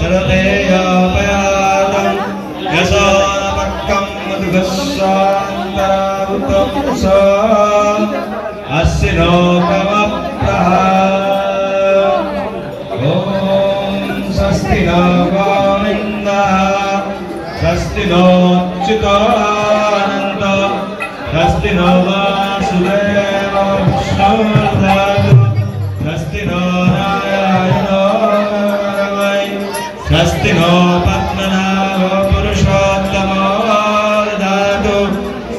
शरदेयापयातं यशोनपक्कं मधुगस्वान्तरावृतं स अस्सिनो कमप्रः ॐ स्वस्ति नो गोविन्दः स्वस्ति नोच्युतानन्दः स्वस्ति नो वासुदेवः विष्णुर्दधातु स्वस्ति नो नारायणो नमः स्वस्ति नो पद्मनाभो पुरुषोत्तमो ददातु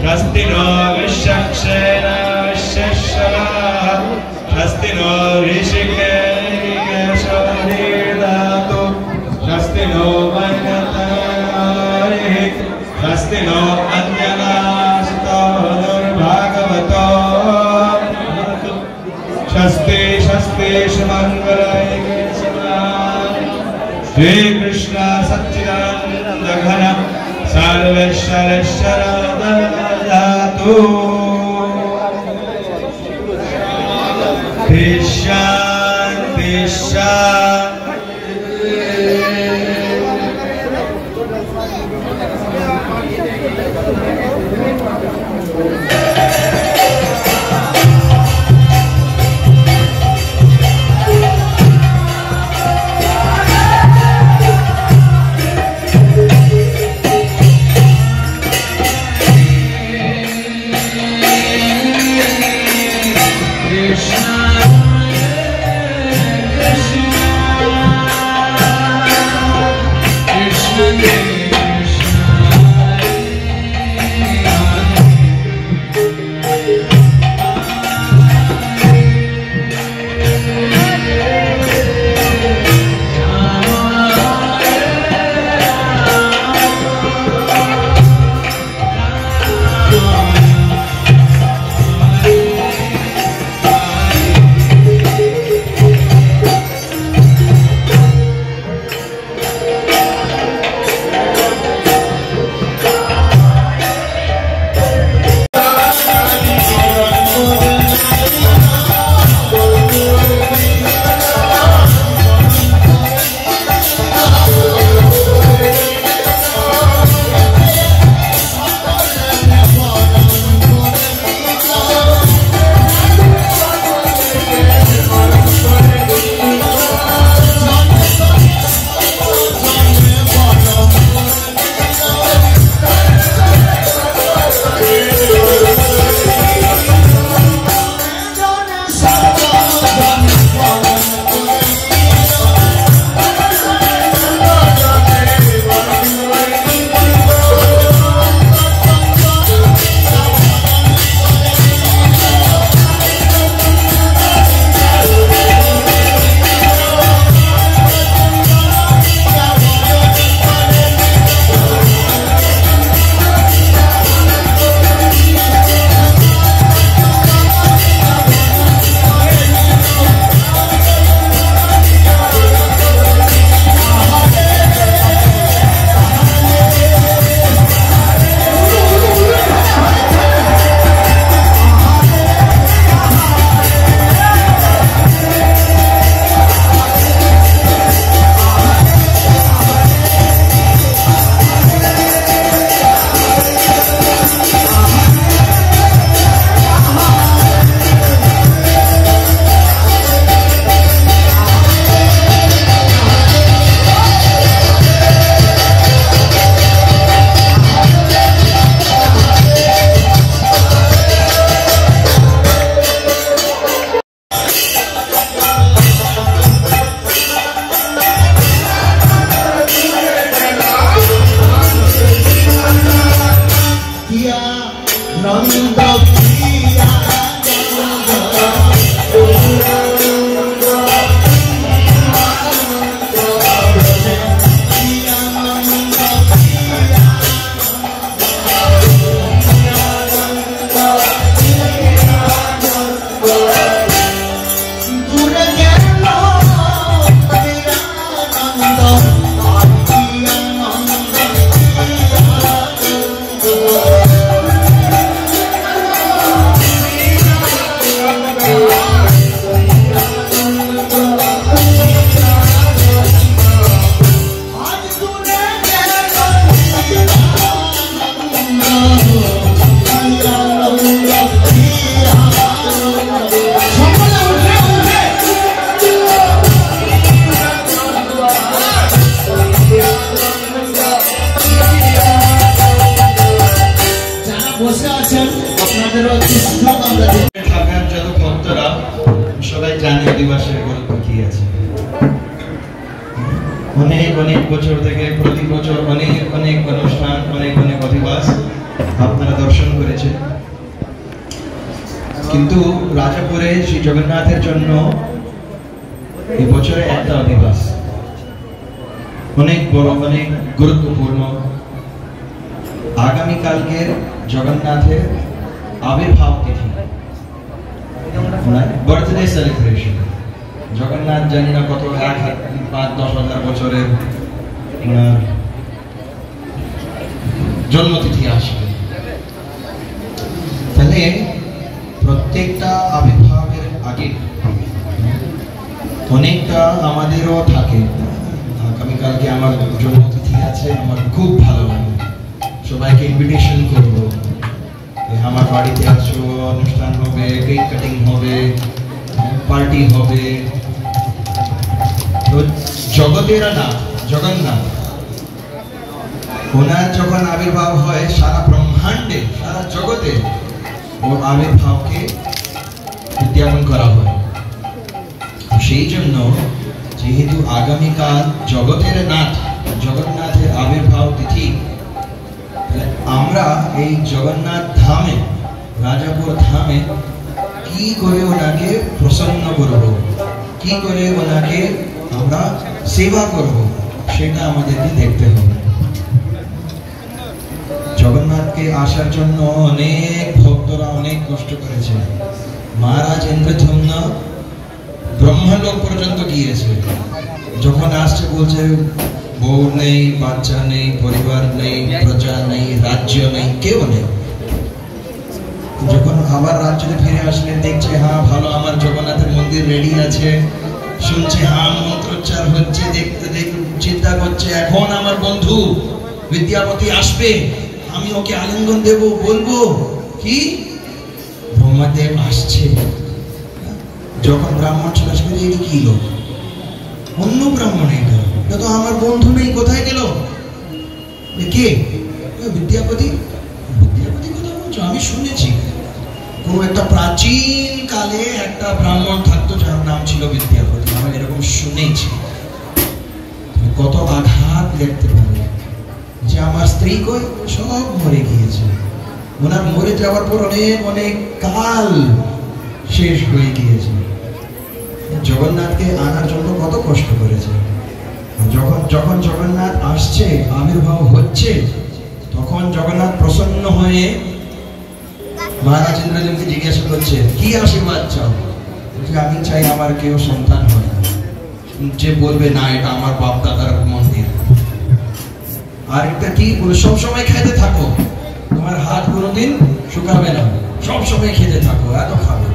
स्वस्ति नो विश्वक्सेन विश्वेश्वरः स्वस्ति नो ऋषिकेशो ददातु स्वस्ति नो वैनतारिः स्वस्ति नो अन्यनाशितो दुर्भागवतो स्वस्ति स्वस्ति सुमङ्गलाय श्री कृष्ण सच्चिदानंद घन सर्वेश्वरेश्वर ददातु शान्ति অনেক অনেক বছর থেকে প্রতি বছর অনেক অনেক অনুষ্ঠান, অনেক অনেক অধিবাস আপনারা দর্শন করেছেন। কিন্তু রাজাপুরে শ্রী জগন্নাথের জন্য এই বছরে একটা অধিবাস অনেক বড়, অনেক গুরুত্বপূর্ণ। আগামীকালকে জগন্নাথের আবির্ভাব তিথি, বার্থডে সেলিব্রেশন। জগন্নাথ জানি না কত 5-10,000 বছরের জন্মতিথি আসবে। তাহলে প্রত্যেকটা আবির্ভাবের আগে অনেকটা আমাদেরও থাকে। আগামীকালকে আমার জন্মতিথি আছে, আমার খুব ভালো লাগে, সবাইকে ইনভিটেশন করবো, আমার বাড়িতে আসো, অনুষ্ঠান হবে, কেক কাটিং হবে, পার্টি হবে। তো জগতের নাথ জগন্নাথ, ওনার যখন আবির্ভাব হয় সারা ব্রহ্মাণ্ডে, সারা জগতে ওর আবির্ভাবকে উদ্যাপন করা হয়। সেই জন্য যেহেতু আগামীকাল জগতের নাথ জগন্নাথের আবির্ভাব তিথি, আমরা এই জগন্নাথ ধামে, রাজাপুর ধামে কি করে ওনাকে প্রসন্ন করব, কি করে ওনাকে আমরা সেবা করব, সেটা আমাদেরকে দেখতে হবে। জগন্নাথকে আসার জন্য অনেক ভক্তরা অনেক কষ্ট করেছে। মহারাজ ইন্দ্রধম্ন ব্রহ্মলোক পর্যন্ত গিয়েছে। যখন আসছে বলছে বউ নেই, বাচ্চা নেই, পরিবার নেই, প্রজা নেই, রাজ্য নেই, কেউ নেই। যখন আবার রাজ্যে ফিরে আসলেন, দেখছে হ্যাঁ ভালো, আমার জগন্নাথের মন্দির রেডি আছে, শুনছে হ্যাঁ মন্ত্রোচ্চার হচ্ছে, দেখতে দেখতে চিন্তা করছে এখন আমার বন্ধু বিদ্যাপতি আসবে, আমি ওকে আলিঙ্গন দেব, বলবো কি ব্রহ্মদেব আসছে। যখন ব্রাহ্মণ চলে আসবে, এই কি লোক, অন্য ব্রাহ্মণ, এটা তো আমার বন্ধু নেই, কোথায় গেল, কে বিদ্যাপতি? বিদ্যাপতি কথা বলছো? আমি শুনেছি কোন একটা প্রাচীন কালে একটা ব্রাহ্মণ থাকতো যার নাম ছিল বিদ্যাপতি, আমি এরকম শুনেছি। কত আঘাত দেখতে পারে যে আমার স্ত্রী কই, সব মরে গিয়েছে। ওনার মরে যাওয়ার পর অনেক অনেক কাল শেষ হয়ে গিয়েছে। জগন্নাথকে আনার জন্য কত কষ্ট করেছে। যখন জগন্নাথ আসছে, আবির্ভাব হচ্ছে, তখন জগন্নাথ প্রসন্ন হয়ে মহারাজ ইন্দ্রদেবকে জিজ্ঞাসা করছে কি আশীর্বাদ চাও? আমি চাই আমার কেউ সন্তান হয়, যে বলবে না এটা আমার বাপ দাদার মন্দির। আর একটা কি বলে, সবসময় খেতে থাকো, তোমার হাত কোনোদিন শুকাবে না, সবসময় খেতে থাকো, এত খাবে।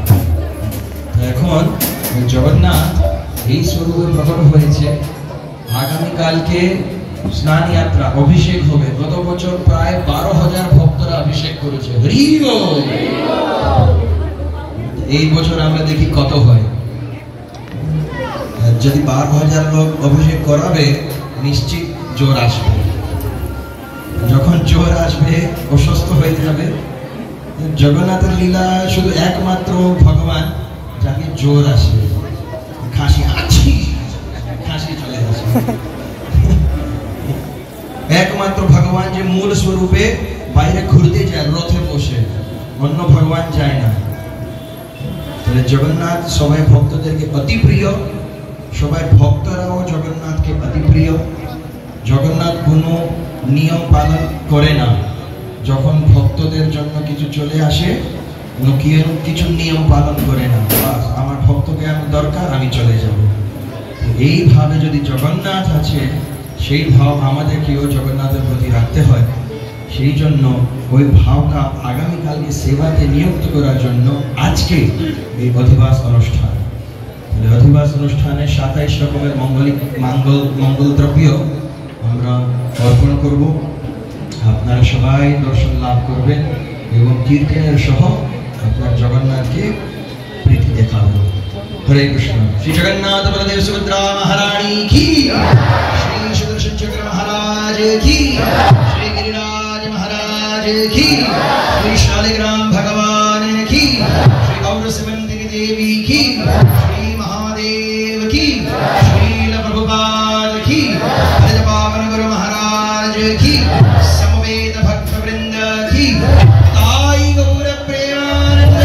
এখন জগন্নাথ এই স্বরূপে প্রকট হয়েছে। আগামীকালকে স্নান যাত্রা, অভিষেক হবে। গত বছর প্রায় 12,000 ভক্তরা অভিষেক করেছে। এই বছর আমরা দেখি কত হয়। যদি 12,000 লোক অভিষেক করাবে, নিশ্চিত জোর আসবে। যখন জোর আসবে, অসুস্থ হয়ে যাবে। জগন্নাথের লীলা শুধু একমাত্র ভগবান যাকে জোর আসবে, খাসি খাসি চলে আসে। একমাত্র ভগবান যে মূল স্বরূপে বাইরে ঘুরতে যায় রথে বসে, অন্য ভগবান যায় না। তাহলে জগন্নাথ সবাই ভক্তদেরকে অতি প্রিয়, সবাই ভক্তরাও জগন্নাথকে অতি প্রিয়। জগন্নাথ কোনো নিয়ম পালন করে না। যখন ভক্তদের জন্য কিছু চলে আসে, কিছু নিয়ম পালন করে না, আমার ভক্তকে আমার দরকার, আমি চলে যাব। এইভাবে যদি জগন্নাথ আছে, সেই ভাব আমাদেরকেও জগন্নাথের প্রতি রাখতে হয়। সেই জন্য ওই ভাবটা আগামীকালকে সেবাতে নিযুক্ত করার জন্য আজকে এই অধিবাস অনুষ্ঠান। অধিবাস অনুষ্ঠানে 27 রকমের মঙ্গল দ্রব্য আমরা অর্পণ করব। আপনারা সবাই দর্শন লাভ করবেন এবং কীর্তনের সহ আপনার জগন্নাথকে প্রীতি দেখাবেন। হরে কৃষ্ণ। শ্রী জগন্নাথ বলদেব সুভদ্রা মহারানী কি, শ্রী সুদর্শন চক্র মহারাজ কি, শ্রী गिरिराज महाराज की, श्री शालिग्राम भगवान की, श्री गौरसुमंती देवी की, श्री महादेव की, श्री प्रभुपाद की। की समवेत भक्तवृंद की ताई गौर प्रेमानंद।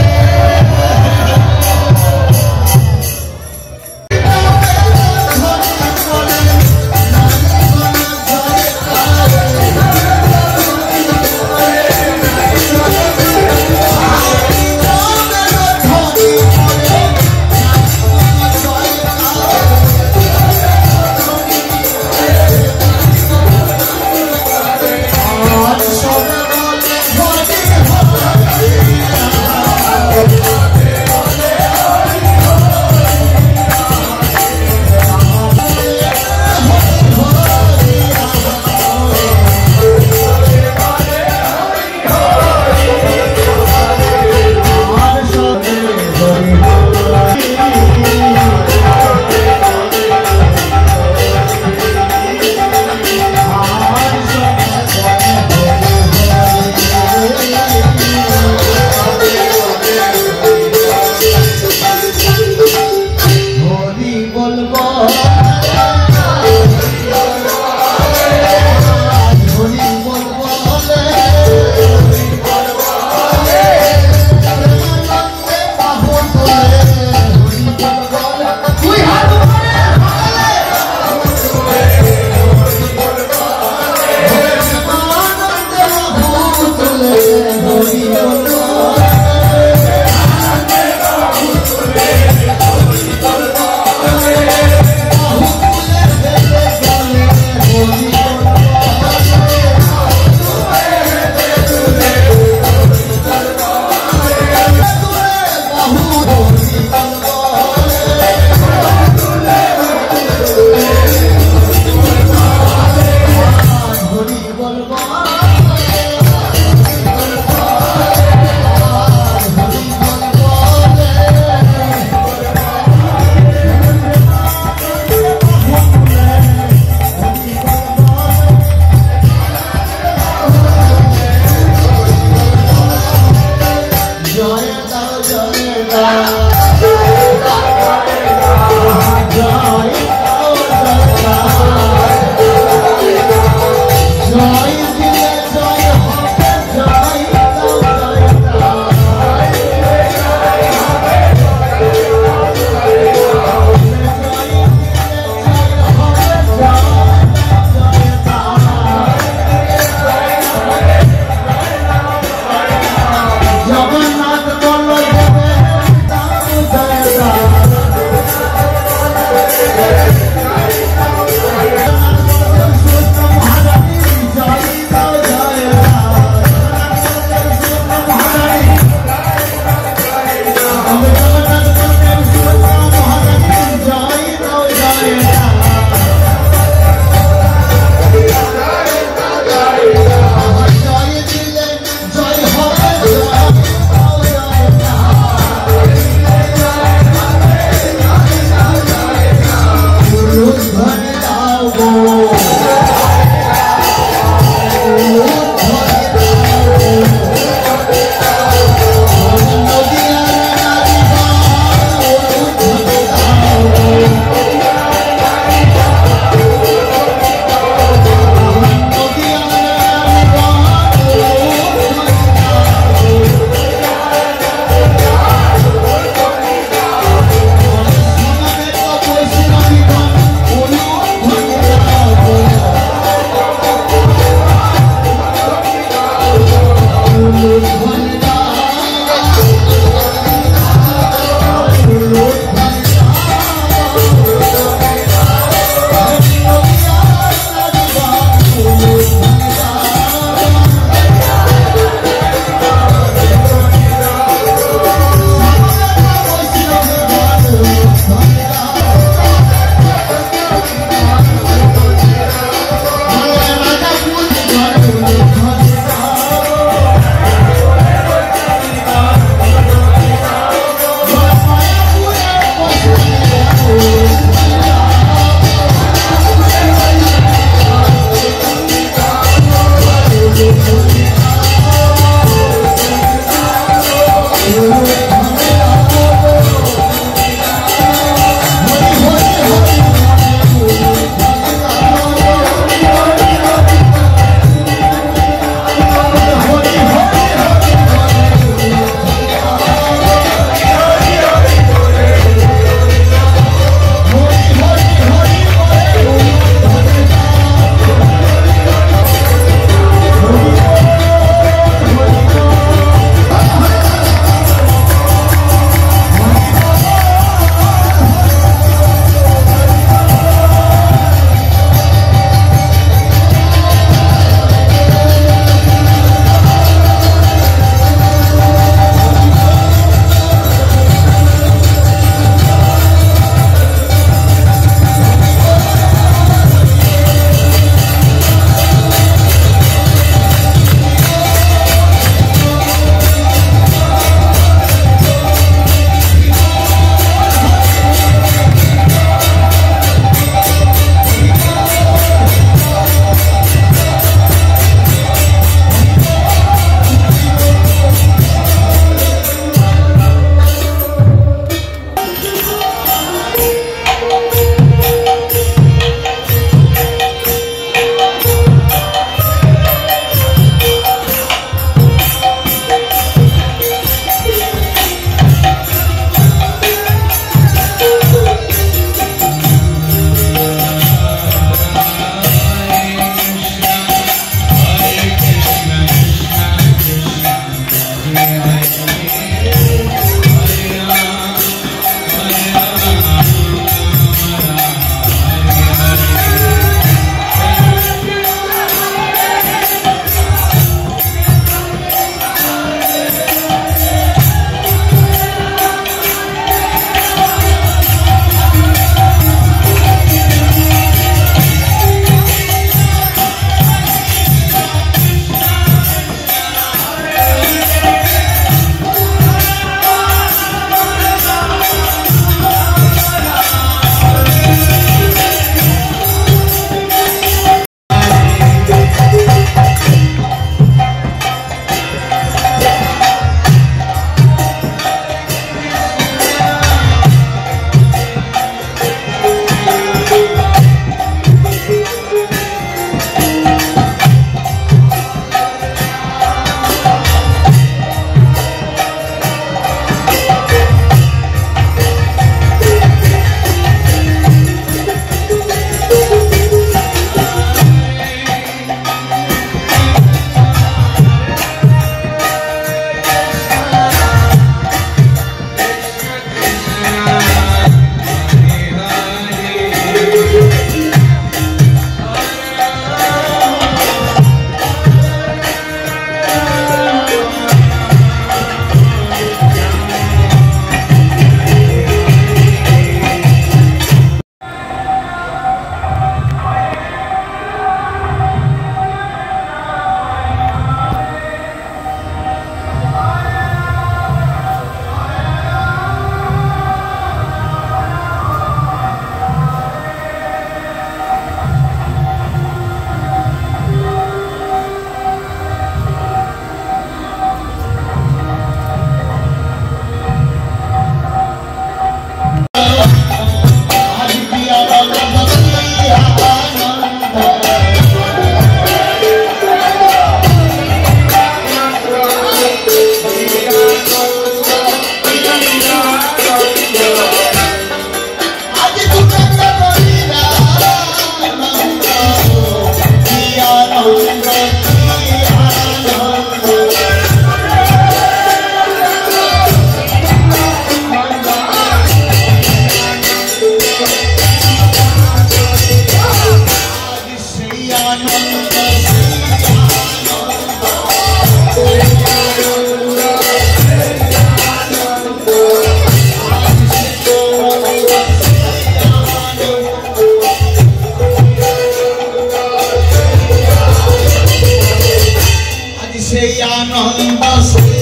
সেই আনন্দ